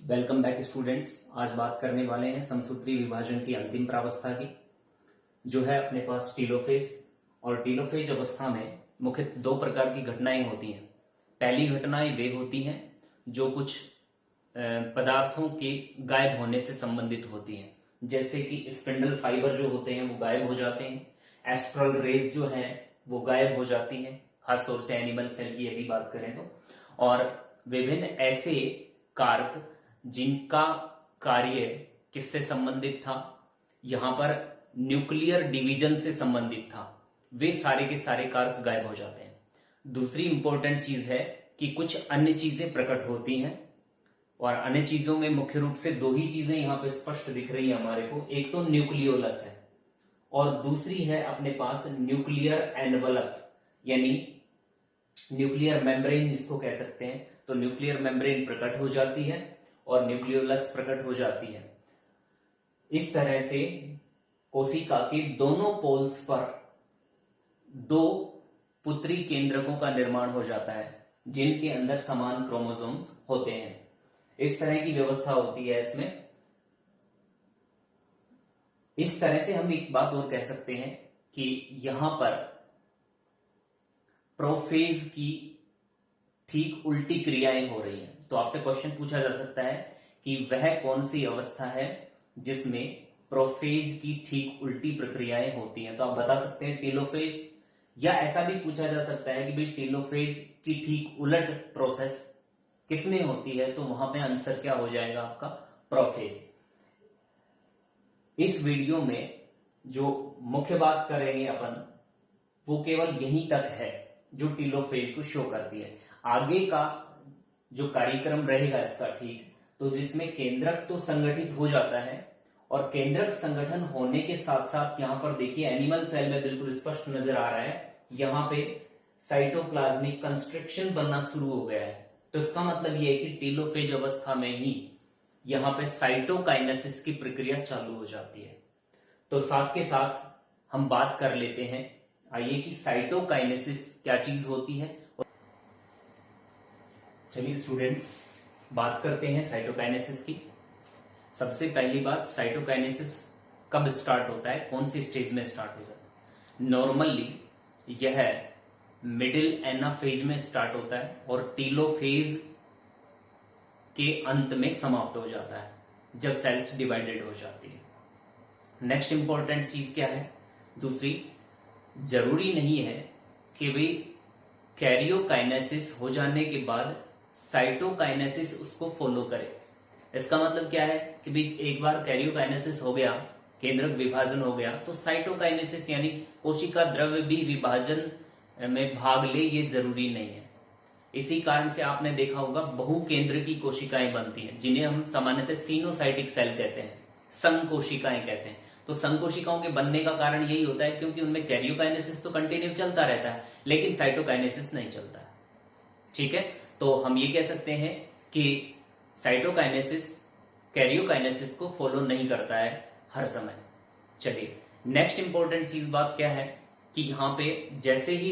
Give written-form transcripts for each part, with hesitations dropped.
Welcome back students. आज बात करने वाले हैं समसूत्री विभाजन की अंतिम प्रावस्था की, जो है अपने पास टीलोफेज। और टीलोफेज अवस्था में मुख्य दो प्रकार की घटनाएं होती हैं। पहली घटनाएं वे होती हैं जो कुछ पदार्थों के गायब होने से संबंधित होती हैं, जैसे कि स्पिंडल फाइबर जो होते हैं वो गायब हो जाते हैं, एस्ट्रल रेज जो है वो गायब हो जाती हैं, खासतौर से एनिमल सेल की यदि बात करें तो। और विभिन्न ऐसे कारक जिनका कार्य किससे संबंधित था, यहां पर न्यूक्लियर डिवीजन से संबंधित था, वे सारे के सारे कारक गायब हो जाते हैं। दूसरी इंपॉर्टेंट चीज है कि कुछ अन्य चीजें प्रकट होती हैं, और अन्य चीजों में मुख्य रूप से दो ही चीजें यहां पे स्पष्ट दिख रही है हमारे को। एक तो न्यूक्लियोलस है और दूसरी है अपने पास न्यूक्लियर एनवलप, यानी न्यूक्लियर मेम्ब्रेन जिसको कह सकते हैं। तो न्यूक्लियर मेम्ब्रेन प्रकट हो जाती है और न्यूक्लियोलस प्रकट हो जाती है। इस तरह से कोशिका के दोनों पोल्स पर दो पुत्री केंद्रकों का निर्माण हो जाता है, जिनके अंदर समान क्रोमोसोम्स होते हैं। इस तरह की व्यवस्था होती है इसमें। इस तरह से हम एक बात और कह सकते हैं कि यहां पर प्रोफेज की ठीक उल्टी क्रियाएं हो रही हैं। तो आपसे क्वेश्चन पूछा जा सकता है कि वह कौन सी अवस्था है जिसमें प्रोफेज की ठीक उल्टी प्रक्रियाएं होती हैं। तो आप बता सकते हैं टेलोफेज, या ऐसा भी पूछा जा सकता है कि भाई टेलोफेज की ठीक उलट प्रोसेस किसमें होती है। तो वहां पे आंसर क्या हो जाएगा आपका, प्रोफेज। इस वीडियो में जो मुख्य बात करेंगे अपन वो केवल यहीं तक है जो टेलोफेज को शो करती है। आगे का जो कार्यक्रम रहेगा इसका ठीक, तो जिसमें केंद्रक तो संगठित हो जाता है, और केंद्रक संगठन होने के साथ साथ यहां पर देखिए एनिमल सेल में बिल्कुल स्पष्ट नजर आ रहा है, यहां पे साइटोप्लाज्मिक कंस्ट्रक्शन बनना शुरू हो गया है। तो इसका मतलब यह है कि टेलोफेज अवस्था में ही यहां पे साइटोकाइनेसिस की प्रक्रिया चालू हो जाती है। तो साथ के साथ हम बात कर लेते हैं, आइए, कि साइटोकाइनेसिस क्या चीज होती है। चलिए स्टूडेंट्स, बात करते हैं साइटोकाइनेसिस की। सबसे पहली बात, साइटोकाइनेसिस कब स्टार्ट होता है, कौन सी स्टेज में स्टार्ट होता है। नॉर्मली यह मिडिल एनाफेज में स्टार्ट होता है और टेलोफेज के अंत में समाप्त हो जाता है, जब सेल्स डिवाइडेड हो जाती है। नेक्स्ट इंपॉर्टेंट चीज क्या है, दूसरी, जरूरी नहीं है कि भाई कैरियोकाइनेसिस हो जाने के बाद साइटोकाइनेसिस उसको फॉलो करे। इसका मतलब क्या है कि भाई एक बार कैरियोकाइनेसिस हो गया, केंद्रक विभाजन हो गया, तो साइटोकाइनेसिस यानी कोशिका द्रव्य भी विभाजन में भाग ले, ये जरूरी नहीं है। इसी कारण से आपने देखा होगा बहुकेंद्र की कोशिकाएं बनती हैं, जिन्हें हम सामान्यतः सिनोसाइटिक सेल कहते हैं, संघ कोशिकाएं कहते हैं। तो संघ कोशिकाओं के बनने का कारण यही होता है क्योंकि उनमें कैरियोकाइनेसिस तो कंटिन्यू चलता रहता है, लेकिन साइटोकाइनेसिस नहीं चलता है। ठीक है, तो हम ये कह सकते हैं कि साइटोकाइनेसिस कैरियोकाइनेसिस को फॉलो नहीं करता है हर समय। चलिए, नेक्स्ट इंपॉर्टेंट चीज बात क्या है कि यहां पे जैसे ही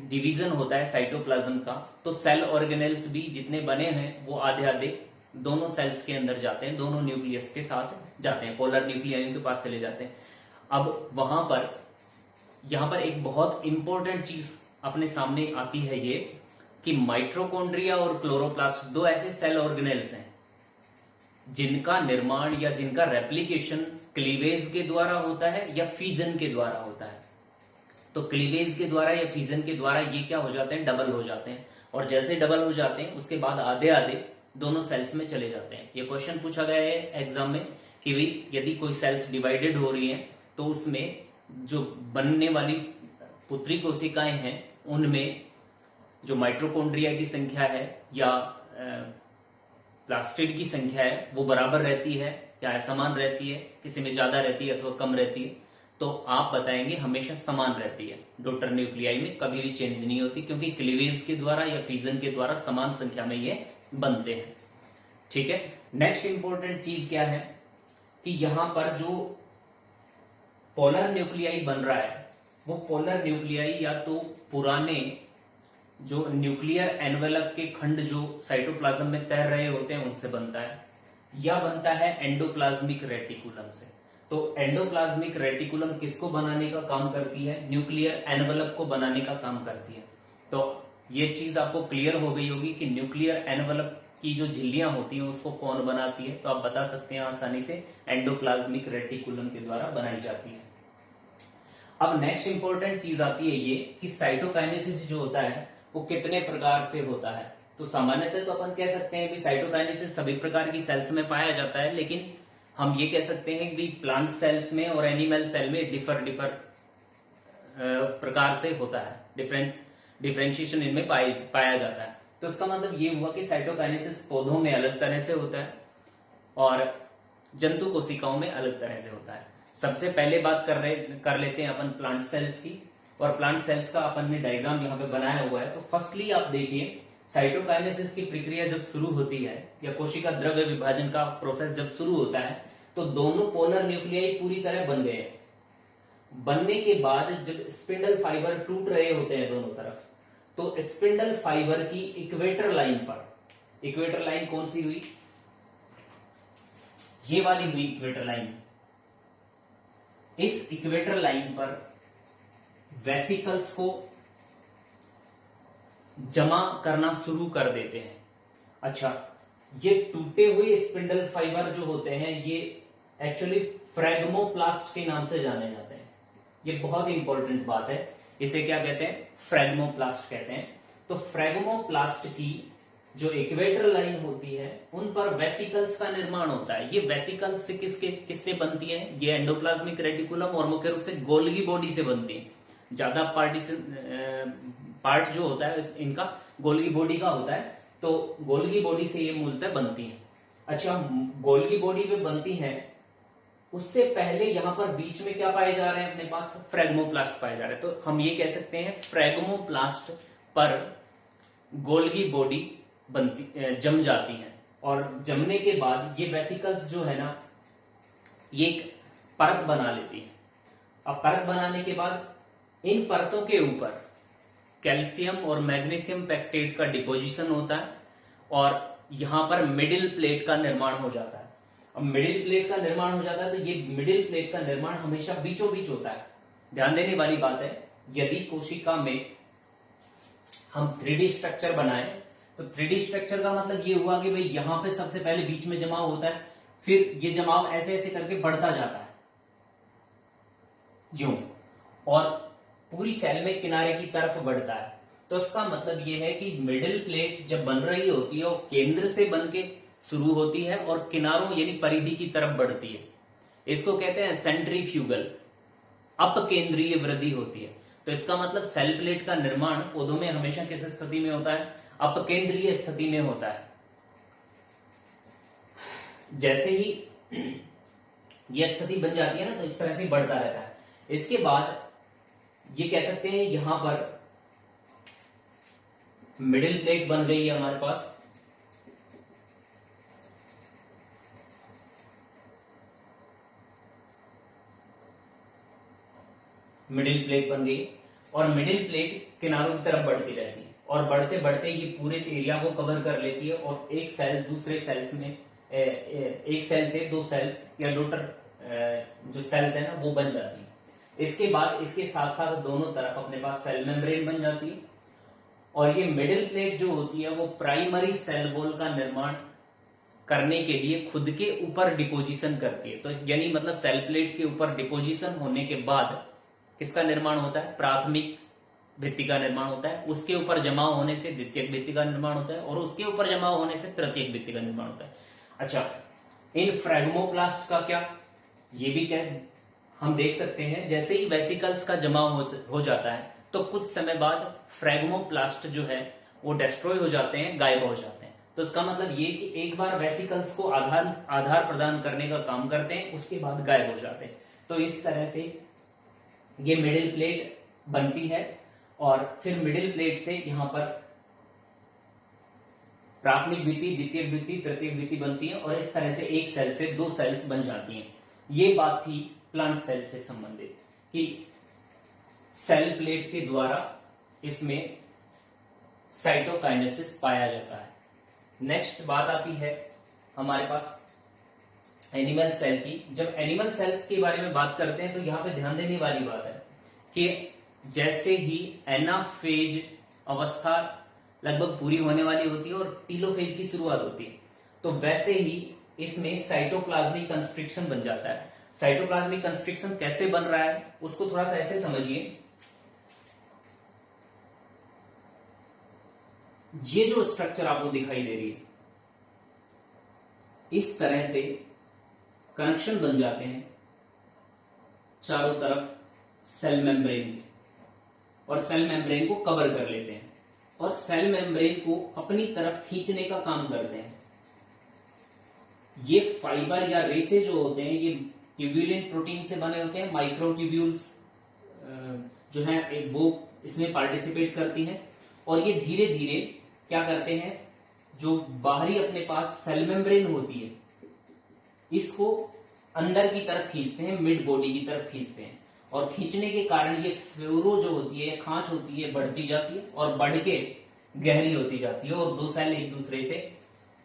डिवीजन होता है साइटोप्लाज्म का, तो सेल ऑर्गेनेल्स भी जितने बने हैं वो आधे आधे दोनों सेल्स के अंदर जाते हैं, दोनों न्यूक्लियस के साथ जाते हैं, पोलर न्यूक्लियाई के पास चले जाते हैं। अब वहां पर यहां पर एक बहुत इंपॉर्टेंट चीज अपने सामने आती है, ये कि माइटोकॉन्ड्रिया और क्लोरोप्लास्ट दो ऐसे सेल ऑर्गेनेल्स हैं जिनका निर्माण या जिनका रेप्लिकेशन क्लीवेज के द्वारा होता है या फीजन के द्वारा होता है। तो क्लीवेज के द्वारा या फीजन के द्वारा ये क्या हो जाते हैं, डबल हो जाते हैं, और जैसे डबल हो जाते हैं उसके बाद आधे आधे दोनों सेल्स में चले जाते हैं। ये क्वेश्चन पूछा गया है एग्जाम में कि भाई यदि कोई सेल्स डिवाइडेड हो रही हैं तो उसमें जो बनने वाली पुत्री कोशिकाएं हैं उनमें जो माइटोकॉन्ड्रिया की संख्या है या प्लास्टिड की संख्या है वो बराबर रहती है या असमान रहती है, किसी में ज्यादा रहती है अथवा कम रहती है। तो आप बताएंगे हमेशा समान रहती है, डॉटर न्यूक्लियाई में कभी भी चेंज नहीं होती, क्योंकि क्लीवेज के द्वारा या फ्यूजन के द्वारा समान संख्या में ये बनते हैं। ठीक है, नेक्स्ट इंपॉर्टेंट चीज क्या है कि यहां पर जो पोलर न्यूक्लियाई बन रहा है वो पोलर न्यूक्लियाई या तो पुराने जो न्यूक्लियर एनवेलप के खंड जो साइटोप्लाज्म में तैर रहे होते हैं उनसे बनता है, या बनता है एंडोप्लाज्मिक रेटिकुलम से। तो एंडोप्लाज्मिक रेटिकुलम किसको बनाने का काम करती है? न्यूक्लियर एनवलप को बनाने का काम करती है। तो ये चीज आपको क्लियर हो गई होगी कि न्यूक्लियर एनवलप की जो झिल्लियां होती हैं उसको कौन बनाती है, तो आप बता सकते हैं आसानी से एंडोप्लाज्मिक रेटिकुलम के द्वारा बनाई जाती है। अब नेक्स्ट इंपॉर्टेंट चीज आती है ये कि साइटोकाइनेसिस जो होता है वो कितने प्रकार से होता है। तो सामान्यतः तो अपन कह सकते हैं कि साइटोकाइनेसिस सभी प्रकार की सेल्स में पाया जाता है, लेकिन हम ये कह सकते हैं कि प्लांट सेल्स में और एनिमल सेल में डिफर प्रकार से होता है, डिफरेंशिएशन इनमें पाया जाता है। तो इसका मतलब ये हुआ कि साइटोकाइनेसिस पौधों में अलग तरह से होता है और जंतु कोशिकाओं में अलग तरह से होता है। सबसे पहले बात कर लेते हैं अपन प्लांट सेल्स की, और प्लांट सेल्स का अपन ने डायग्राम यहाँ पे बनाया हुआ है। तो फर्स्टली आप देखिए, साइटोकाइनेसिस की प्रक्रिया जब शुरू होती है या कोशिका द्रव्य विभाजन का प्रोसेस जब शुरू होता है तो दोनों पोलर न्यूक्लियाई पूरी तरह बन गए हैं। बनने के बाद जब स्पिंडल फाइबर टूट रहे होते हैं दोनों तरफ, तो स्पिंडल फाइबर की इक्वेटर लाइन पर, इक्वेटर लाइन कौन सी हुई? ये वाली हुई इक्वेटर लाइन। इस इक्वेटर लाइन पर वेसिकल्स को जमा करना शुरू कर देते हैं। अच्छा, ये टूटे हुए स्पिंडल फाइबर जो होते हैं ये एक्चुअली फ्रैगमोप्लास्ट के नाम से जाने जाते हैं। ये बहुत इंपॉर्टेंट बात है, इसे क्या कहते हैं? फ्रैगमोप्लास्ट कहते हैं। तो फ्रैगमोप्लास्ट की जो इक्वेटर लाइन होती है उन पर वेसिकल्स का निर्माण होता है। ये वेसिकल्स से किससे बनती है? ये एंडोप्लाज्मिक रेटिकुलम और मुख्य रूप से गोल्गी बॉडी से बनती है। ज्यादा पार्ट जो होता है इनका गोल्गी बॉडी का होता है, तो गोल्गी बॉडी से ये मूलतः बनती है। अच्छा, गोल्गी बॉडी पे बनती है, उससे पहले यहां पर बीच में क्या पाए जा रहे हैं? अपने पास फ्रैगमोप्लास्ट पाए जा रहे हैं। तो हम ये कह सकते हैं फ्रैगमोप्लास्ट पर गोल्गी बॉडी जम जाती है, और जमने के बाद ये वेसिकल्स जो है ना ये एक परत बना लेती है। अब परत बनाने के बाद इन परतों के ऊपर कैल्शियम और मैग्नीशियम पेक्टेट का डिपोजिशन होता है और यहां पर मिडिल प्लेट का निर्माण हो जाता है। अब मिडिल प्लेट का निर्माण हो जाता है तो ये मिडिल प्लेट का निर्माण हमेशा बीचों बीच होता है। ध्यान देने वाली बात है, यदि कोशिका में हम 3D स्ट्रक्चर बनाए तो 3D स्ट्रक्चर का मतलब ये हुआ कि भाई यहां पे सबसे पहले बीच में जमाव होता है, फिर ये जमाव ऐसे ऐसे करके बढ़ता जाता है यूं, और पूरी सेल में किनारे की तरफ बढ़ता है। तो इसका मतलब ये है कि मिडिल प्लेट जब बन रही होती है वो केंद्र से बन के शुरू होती है और किनारों यानी परिधि की तरफ बढ़ती है। इसको कहते हैं सेंट्रीफ्यूगल, अपकेंद्रीय वृद्धि होती है। तो इसका मतलब सेल प्लेट का निर्माण पौधों में हमेशा किस स्थिति में होता है? अपकेंद्रीय स्थिति में होता है। जैसे ही यह स्थिति बन जाती है ना तो इस तरह से बढ़ता रहता है। इसके बाद ये कह सकते हैं यहां पर मिडिल प्लेट बन गई है हमारे पास, मिडिल प्लेट बन गई और मिडिल प्लेट किनारों की तरफ बढ़ती रहती है और बढ़ते बढ़ते ये पूरे एरिया को कवर कर लेती है और एक सेल दूसरे सेल्स में एक सेल से दो सेल्स या डॉटर जो सेल्स है ना वो बन जाती है। इसके बाद इसके साथ साथ दोनों तरफ अपने पास सेल मेम्ब्रेन बन जाती है और ये मिडिल प्लेट जो होती है वो प्राइमरी सेल वॉल का निर्माण करने के लिए खुद के ऊपर डिपोजिशन करती है। तो यानी मतलब सेल प्लेट के ऊपर डिपोजिशन होने के बाद किसका निर्माण होता है? प्राथमिक भित्ति का निर्माण होता है। उसके ऊपर जमाव होने से द्वितीयक भित्ति का निर्माण होता है और उसके ऊपर जमाव होने से तृतीयक भित्ति का निर्माण होता है। अच्छा, इन फ्रैगमोप्लास्ट का क्या? ये भी हम देख सकते हैं जैसे ही वेसिकल्स का जमाव हो जाता है तो कुछ समय बाद फ्रैगमोप्लास्ट जो है वो डिस्ट्रॉय हो जाते हैं, गायब हो जाते हैं। तो इसका मतलब ये कि एक बार वेसिकल्स को आधार प्रदान करने का काम करते हैं, उसके बाद गायब हो जाते हैं। तो इस तरह से ये मिडिल प्लेट बनती है और फिर मिडिल प्लेट से यहां पर प्राथमिक भित्ति, द्वितीयक भित्ति, तृतीयक भित्ति बनती है और इस तरह से एक सेल से दो सेल्स बन जाती हैं। ये बात थी प्लांट सेल से संबंधित कि सेल प्लेट के द्वारा इसमें साइटोकाइनेसिस पाया जाता है। नेक्स्ट बात आती है हमारे पास एनिमल सेल की। जब एनिमल सेल्स के बारे में बात करते हैं तो यहाँ पे ध्यान देने वाली बात है कि जैसे ही एनाफेज अवस्था लगभग पूरी होने वाली होती है और टीलोफेज की शुरुआत होती है, तो वैसे ही इसमें साइटोप्लाज्मिक कंस्ट्रिक्शन बन जाता है। साइटोप्लाज्मिक कंस्ट्रिक्शन कैसे बन रहा है उसको थोड़ा सा ऐसे समझिए। ये जो स्ट्रक्चर आपको दिखाई दे रही है, इस तरह से कनेक्शन बन जाते हैं चारों तरफ सेल मेम्ब्रेन के, और सेल मेम्ब्रेन को कवर कर लेते हैं और सेल मेम्ब्रेन को अपनी तरफ खींचने का काम करते हैं। ये फाइबर या रेसे जो होते हैं ये ट्यूब्यूलिन प्रोटीन से बने होते हैं। माइक्रोट्यूब्यूल्स जो है वो इसमें पार्टिसिपेट करती हैं और ये धीरे धीरे क्या करते हैं, जो बाहरी अपने पास सेल मेम्ब्रेन होती है इसको अंदर की तरफ खींचते हैं, मिड बॉडी की तरफ खींचते हैं, और खींचने के कारण ये फ्लोरो जो होती है, खांच होती है, बढ़ती जाती है और बढ़ के गहरी होती जाती है और दो सेल एक दूसरे से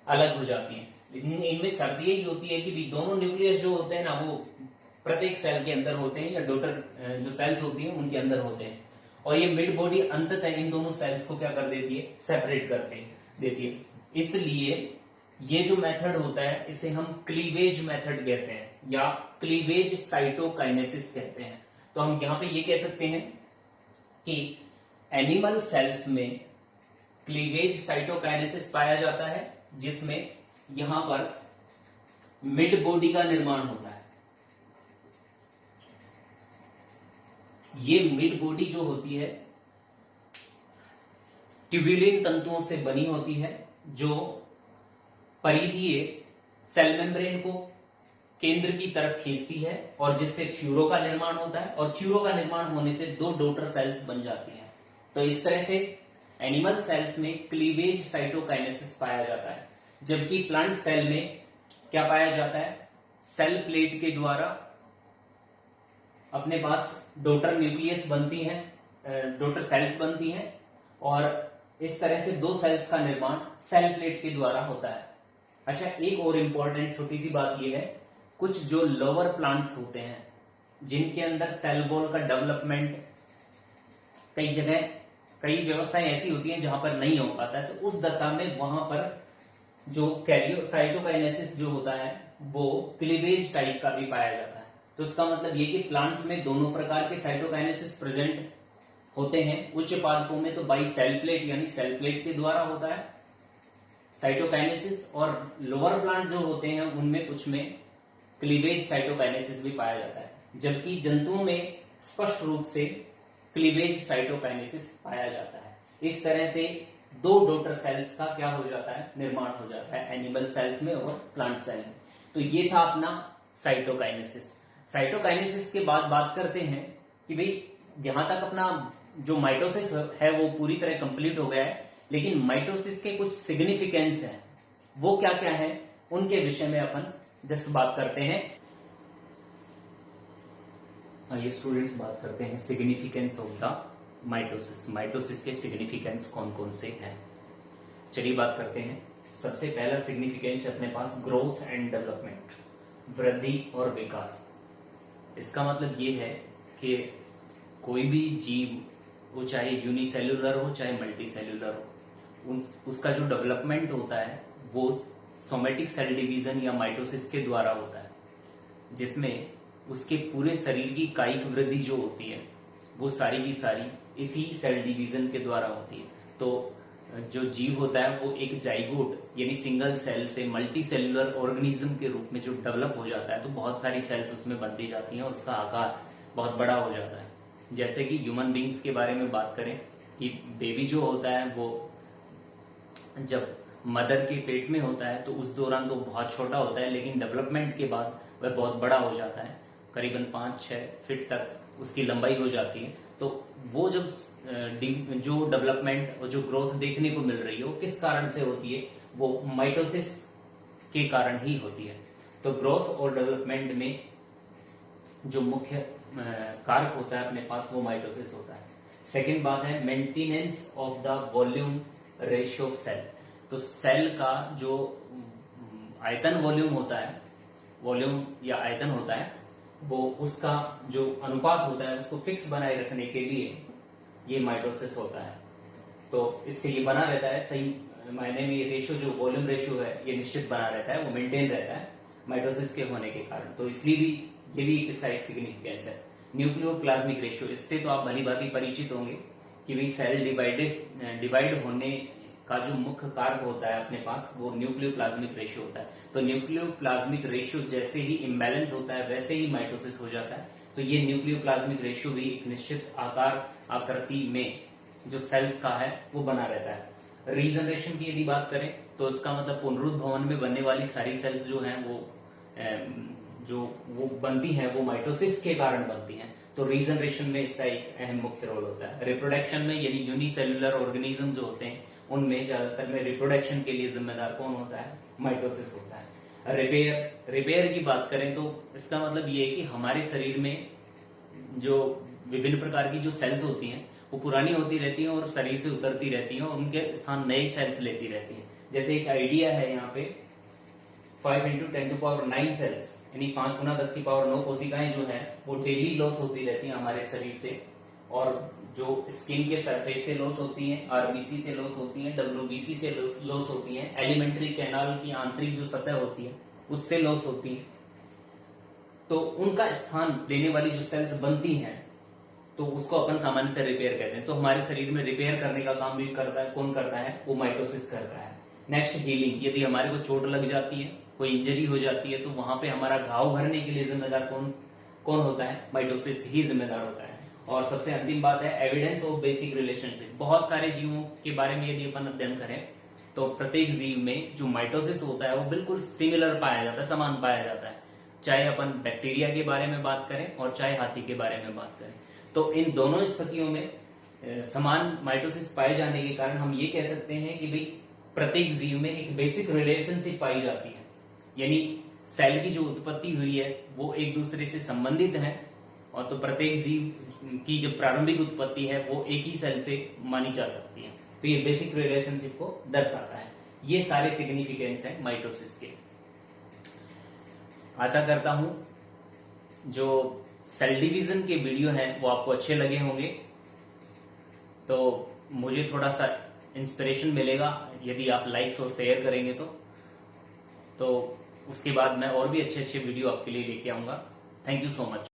अलग हो जाती हैं। लेकिन इनमें शर्त यही होती है कि भी दोनों न्यूक्लियस जो होते हैं ना वो प्रत्येक सेल के अंदर होते हैं, या डॉटर जो सेल्स होती हैं उनके अंदर होते हैं, और ये मिड बॉडी अंततः इन दोनों सेल्स को क्या कर देती है, सेपरेट करके देती है। इसलिए ये जो मेथड होता है इसे हम क्लीवेज मेथड कहते हैं या क्लीवेज साइटोकाइनेसिस कहते हैं। तो हम यहां पे ये कह सकते हैं कि एनिमल सेल्स में क्लीवेज साइटोकाइनेसिस पाया जाता है, जिसमें यहां पर मिड बॉडी का निर्माण होता है। ये मिड बॉडी जो होती है ट्यूब्यूलिन तंतुओं से बनी होती है, जो परिधीय सेल मेम्ब्रेन को केंद्र की तरफ खींचती है और जिससे फ्यूरो का निर्माण होता है, और फ्यूरो का निर्माण होने से दो डॉटर सेल्स बन जाती हैं। तो इस तरह से एनिमल सेल्स में क्लीवेज साइटोकाइनेसिस पाया जाता है, जबकि प्लांट सेल में क्या पाया जाता है, सेल प्लेट के द्वारा अपने पास डॉटर न्यूक्लियस बनती हैं, डॉटर सेल्स बनती हैं, और इस तरह से दो सेल्स का निर्माण सेल प्लेट के द्वारा होता है। अच्छा, एक और इंपॉर्टेंट छोटी सी बात यह है, कुछ जो लोअर प्लांट्स होते हैं जिनके अंदर सेल वॉल का डेवलपमेंट कई जगह कई व्यवस्थाएं ऐसी होती हैं जहां पर नहीं हो पाता है, तो उस दशा में वहां पर जो साइटोकाइनेसिस जो होता है वो क्लीवेज टाइप का भी पाया जाता है। तो इसका मतलब ये कि प्लांट में दोनों प्रकार के साइटोकाइनेसिस प्रेजेंट होते हैं। उच्च पादपों में तो बाई सेल प्लेट यानी सेल प्लेट के द्वारा होता है साइटोकाइनेसिस, और लोअर प्लांट जो होते हैं उनमें कुछ में क्लीवेज साइटोकाइनेसिस भी पाया जाता है, जबकि जंतुओं में स्पष्ट रूप से क्लीवेज साइटोकाइनेसिस पाया जाता है। इस तरह से दो डॉटर सेल्स का क्या हो जाता है, निर्माण हो जाता है एनिमल सेल्स में और प्लांट सेल में। तो ये था अपना साइटोकाइनेसिस। साइटोकाइनेसिस के बाद बात करते हैं कि भाई यहां तक अपना जो माइटोसिस है वो पूरी तरह कंप्लीट हो गया है, लेकिन माइटोसिस के कुछ सिग्निफिकेंस हैं, वो क्या क्या है उनके विषय में अपन जस्ट बात करते हैं। ये स्टूडेंट्स बात करते हैं significance of the mitosis. Mitosis के सिग्निफिकेंस कौन कौन से हैं, चलिए बात करते हैं। सबसे पहला सिग्निफिकेंस अपने पास ग्रोथ एंड डेवलपमेंट, वृद्धि और विकास। इसका मतलब ये है कि कोई भी जीव, वो चाहे यूनिसेल्युलर हो चाहे मल्टीसेल्युलर हो, उसका जो डेवलपमेंट होता है वो सोमेटिक सेल डिवीजन या माइटोसिस के द्वारा होता है, जिसमें उसके पूरे शरीर की कायिक वृद्धि जो होती है वो सारी की सारी इसी सेल डिवीजन के द्वारा होती है। तो जो जीव होता है वो एक जाइगोट यानी सिंगल सेल से मल्टी सेल्युलर ऑर्गेनिज्म के रूप में जो डेवलप हो जाता है, तो बहुत सारी सेल्स उसमें बनती जाती हैं और उसका आकार बहुत बड़ा हो जाता है। जैसे कि ह्यूमन बींग्स के बारे में बात करें कि बेबी जो होता है वो जब मदर के पेट में होता है तो उस दौरान तो बहुत छोटा होता है, लेकिन डेवलपमेंट के बाद वह बहुत बड़ा हो जाता है, करीबन 5-6 फीट तक उसकी लंबाई हो जाती है। तो वो जब जो डेवलपमेंट और जो ग्रोथ देखने को मिल रही है वो किस कारण से होती है, वो माइटोसिस के कारण ही होती है। तो ग्रोथ और डेवलपमेंट में जो मुख्य कारक होता है अपने पास वो माइटोसिस होता है। सेकेंड बात है maintenance of the volume ratio of cell. तो सेल का जो आयतन वॉल्यूम होता है वॉल्यूम या आयतन होता है वो उसका जो अनुपात होता है उसको फिक्स बनाए रखने के लिए ये माइटोसिस होता है। तो इससे ये बना रहता है, सही मायने में ये रेशियो जो वॉल्यूम रेशियो है ये निश्चित बना रहता है, वो मेंटेन रहता है माइटोसिस के होने के कारण। तो इसलिए भी ये भी इसका एक सिग्निफिकेंस है। न्यूक्लियोप्लाज्मिक रेशियो, इससे तो आप भली भांति परिचित होंगे कि भाई सेल डिवाइड होने का जो मुख्य कारक होता है अपने पास वो न्यूक्लियोप्लाज्मिक रेशियो होता है। तो न्यूक्लियोप्लाज्मिक रेशियो जैसे ही इम्बैलेंस होता है वैसे ही माइटोसिस हो जाता है। तो ये न्यूक्लियोप्लाज्मिक रेशियो भी एक निश्चित आकार आकृति में जो सेल्स का है वो बना रहता है। रीजनरेशन की यदि बात करें तो इसका मतलब पुनरुद्भवन में बनने वाली सारी सेल्स जो हैं वो बनती हैं वो माइटोसिस के कारण बनती हैं। तो रीजनरेशन में इसका एक अहम मुख्य रोल होता है। रिप्रोडक्शन में यानी यूनिसेल्युलर ऑर्गेनिज्म जो होते हैं उनमें ज्यादातर में रिप्रोडक्शन के लिए जिम्मेदार कौन होता है? माइटोसिस होता है। रिपेयर की बात करें तो इसका मतलब ये है कि हमारे शरीर में जो विभिन्न प्रकार की जो सेल्स होती हैं वो पुरानी होती रहती हैं और शरीर से उतरती रहती हैं और उनके स्थान नई सेल्स लेती रहती हैं। जैसे एक आइडिया है यहाँ पे 5 × 10⁹ सेल्स यानी 5 × 10⁹ कोशिकाएं जो है वो डेली लॉस होती रहती हैं हमारे शरीर से, और जो स्किन के सरफेस से लॉस होती हैं, आरबीसी से लॉस होती हैं, डब्ल्यूबीसी से लॉस होती हैं, एलिमेंट्री कैनाल की आंतरिक जो सतह होती है उससे लॉस होती है। तो उनका स्थान लेने वाली जो सेल्स बनती हैं तो उसको अपन सामान्यतः रिपेयर कहते हैं। तो हमारे शरीर में रिपेयर करने का काम भी करता है, कौन करता है? वो माइटोसिस करता है। नेक्स्ट हीलिंग, यदि हमारे को चोट लग जाती है, कोई इंजरी हो जाती है तो वहां पे हमारा घाव भरने के लिए जिम्मेदार कौन होता है? माइटोसिस ही जिम्मेदार होता है। और सबसे अंतिम बात है एविडेंस ऑफ बेसिक रिलेशनशिप। बहुत सारे जीवों के बारे में यदि अपन अध्ययन करें तो प्रत्येक जीव में जो माइटोसिस होता है वो बिल्कुल सिमिलर पाया जाता है, समान पाया जाता है, चाहे अपन बैक्टीरिया के बारे में बात करें और चाहे हाथी के बारे में बात करें। तो इन दोनों स्थितियों में समान माइटोसिस पाए जाने के कारण हम ये कह सकते हैं कि भाई प्रत्येक जीव में एक बेसिक रिलेशनशिप पाई जाती है, यानी सेल की जो उत्पत्ति हुई है वो एक दूसरे से संबंधित है, और तो प्रत्येक जीव की जो प्रारंभिक उत्पत्ति है वो एक ही सेल से मानी जा सकती है। तो ये बेसिक रिलेशनशिप को दर्शाता है। ये सारे सिग्निफिकेंस है माइटोसिस के। आशा करता हूं जो सेल डिवीजन के वीडियो हैं वो आपको अच्छे लगे होंगे। तो मुझे थोड़ा सा इंस्पिरेशन मिलेगा यदि आप लाइक्स और शेयर करेंगे तो उसके बाद मैं और भी अच्छे अच्छे वीडियो आपके लिए लेके आऊंगा। Thank you so much.